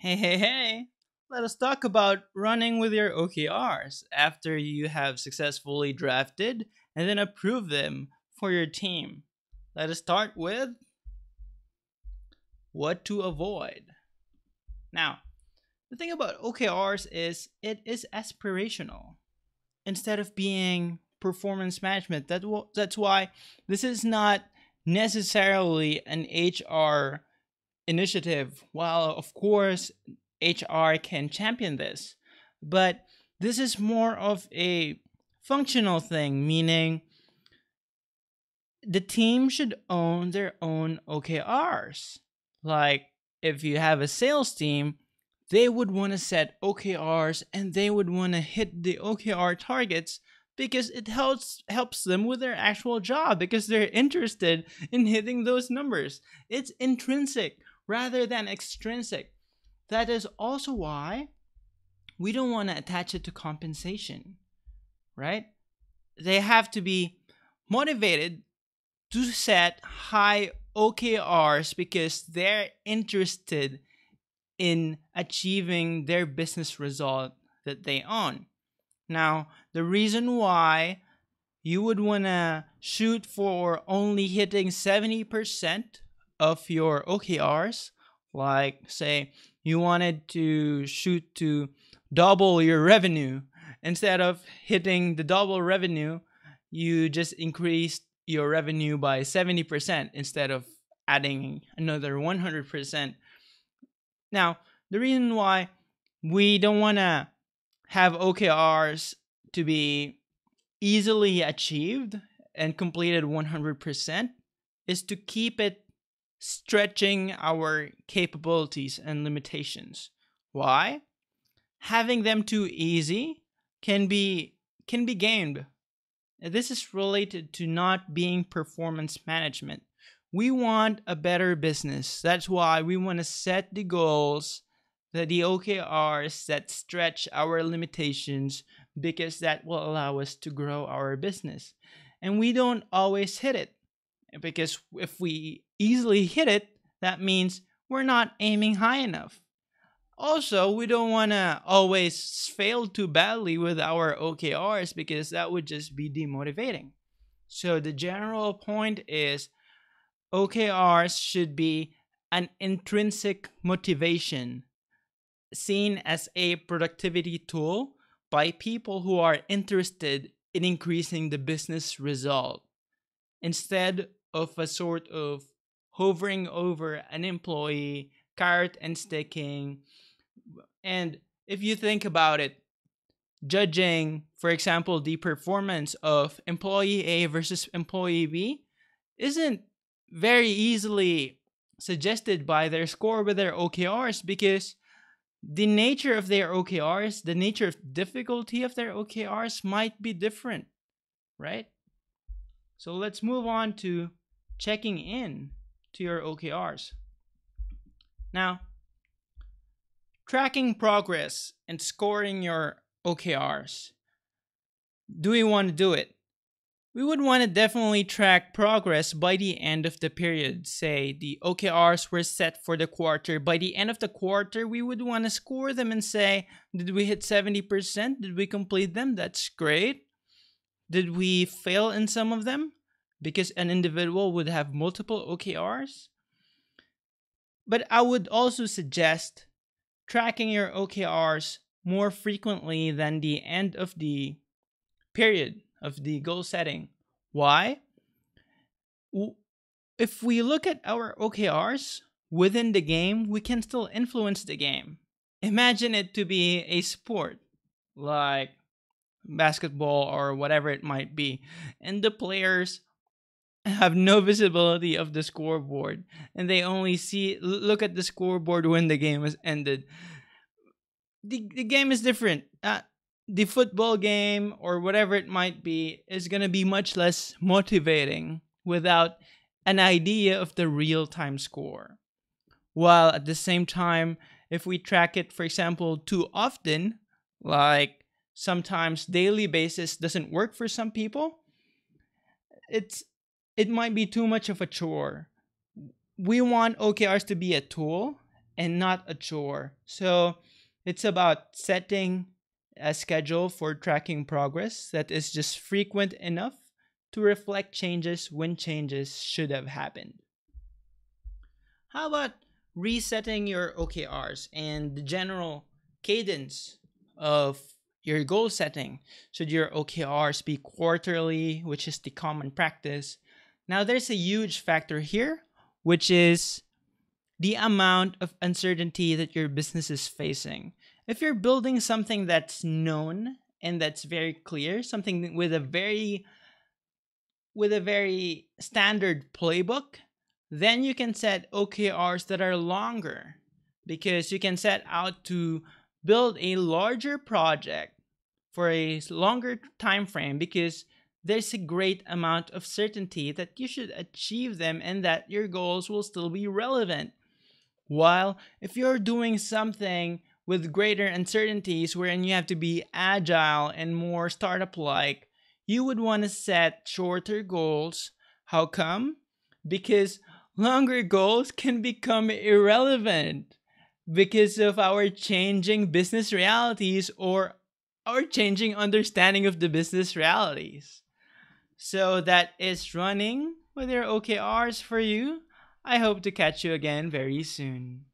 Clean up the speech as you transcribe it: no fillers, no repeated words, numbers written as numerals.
Hey, hey, hey! Let us talk about running with your OKRs after you have successfully drafted and then approved them for your team. Let us start with what to avoid. Now, the thing about OKRs is it is aspirational instead of being performance management. That's why this is not necessarily an HR initiative. While, of course, HR can champion this, but this is more of a functional thing, meaning the team should own their own OKRs. Like, if you have a sales team, they would want to set OKRs and they would want to hit the OKR targets because it helps them with their actual job because they're interested in hitting those numbers. It's intrinsic rather than extrinsic. That is also why we don't want to attach it to compensation, right? They have to be motivated to set high OKRs because they're interested in achieving their business result that they own. Now, the reason why you would want to shoot for only hitting 70% of your OKRs, like say you wanted to shoot to double your revenue, instead of hitting the double revenue, you just increased your revenue by 70% instead of adding another 100%. Now, the reason why we don't want to have OKRs to be easily achieved and completed 100% is to keep it stretching our capabilities and limitations. Why? Having them too easy can be gamed. This is related to not being performance management. We want a better business. That's why we want to set the goals, the OKRs that stretch our limitations because that will allow us to grow our business. And we don't always hit it because if we easily hit it, that means we're not aiming high enough. Also, we don't want to always fail too badly with our OKRs because that would just be demotivating. So, the general point is OKRs should be an intrinsic motivation seen as a productivity tool by people who are interested in increasing the business result instead of a sort of hovering over an employee, carrot and sticking. And if you think about it, judging, for example, the performance of employee A versus employee B isn't very easily suggested by their score with their OKRs because the nature of their OKRs, the nature of difficulty of their OKRs might be different, right? So let's move on to checking in to your OKRs. Now, tracking progress and scoring your OKRs. Do we want to do it? We would want to definitely track progress by the end of the period. Say the OKRs were set for the quarter. By the end of the quarter, we would want to score them and say, did we hit 70%? Did we complete them? That's great. Did we fail in some of them? Because an individual would have multiple OKRs. But I would also suggest tracking your OKRs more frequently than the end of the period of the goal setting. Why? If we look at our OKRs within the game, we can still influence the game. Imagine it to be a sport like basketball or whatever it might be, and the players have no visibility of the scoreboard and they only look at the scoreboard when the game has ended. The game is different. The football game or whatever it might be is going to be much less motivating without an idea of the real time score. While at the same time, if we track it, for example, too often, like sometimes daily basis doesn't work for some people, it might be too much of a chore. We want OKRs to be a tool and not a chore. So it's about setting a schedule for tracking progress that is just frequent enough to reflect changes when changes should have happened. How about resetting your OKRs and the general cadence of your goal setting? Should your OKRs be quarterly, which is the common practice? Now, there's a huge factor here, which is the amount of uncertainty that your business is facing. If you're building something that's known and that's very clear, something with a very standard playbook, then you can set OKRs that are longer because you can set out to build a larger project for a longer time frame because there's a great amount of certainty that you should achieve them and that your goals will still be relevant. While if you're doing something with greater uncertainties wherein you have to be agile and more startup like, you would want to set shorter goals. How come? Because longer goals can become irrelevant because of our changing business realities or our changing understanding of the business realities. So that is running with your OKRs for you. I hope to catch you again very soon.